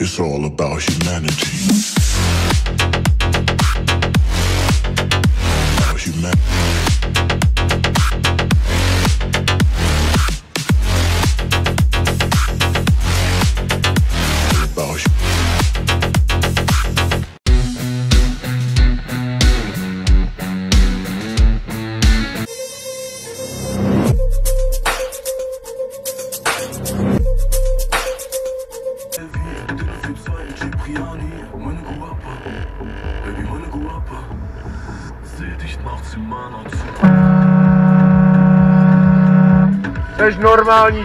It's all about humanity. About humanity. Jsi normální.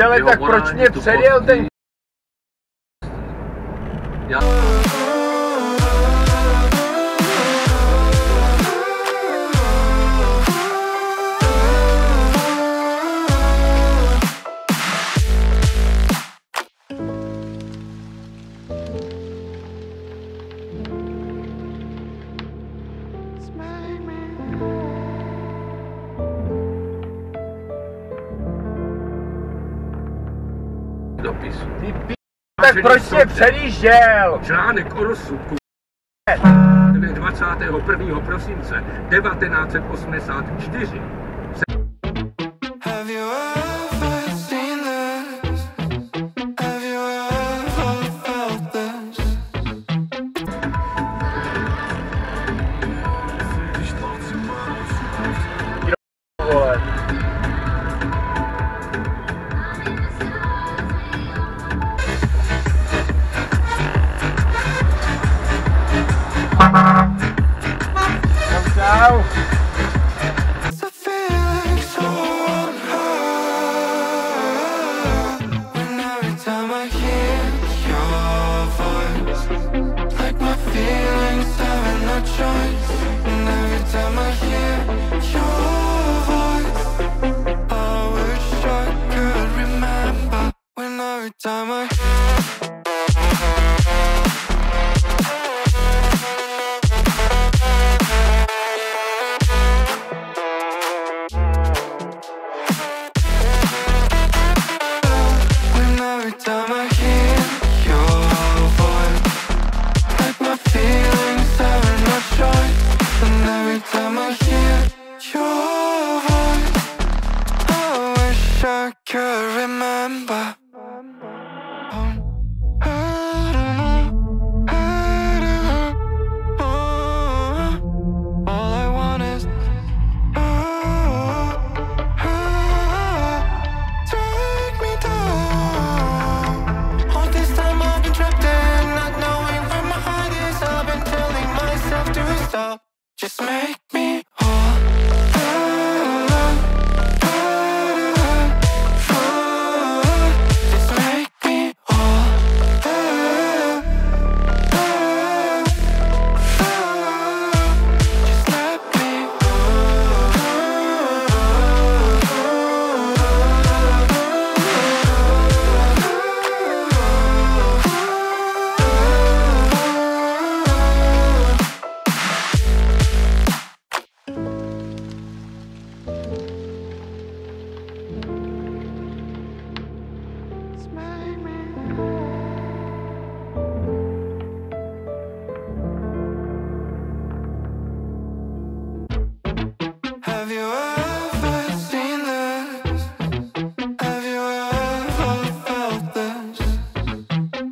Ale tak proč mě předjel ten... dopisu. Tak proč mě předjížděl? Článek o rozsudku 21. prosince 1984. Čau. Just make me whole. Just make me whole. Just let me Have you ever seen this? Have you ever felt this?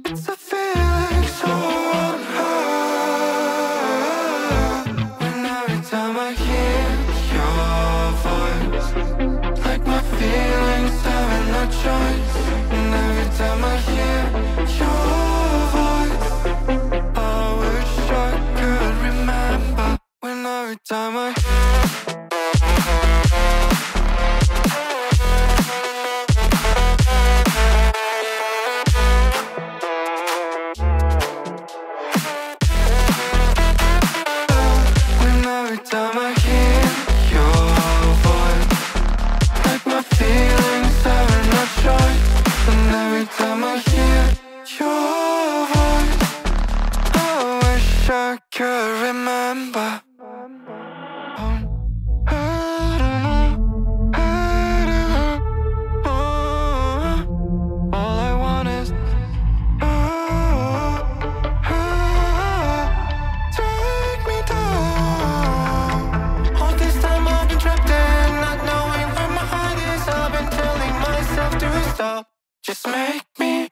It's a feeling so unheard. When every time I hear your voice, like my feelings having no choice. And every time I hear your voice, I wish I could remember. When every time I every time I hear your voice, like my feelings having no choice. And every time I hear your voice, I wish I could remember. All I want is take me down. All this time I've been trapped in, not knowing where my heart is. I've been telling myself to stop. Just make me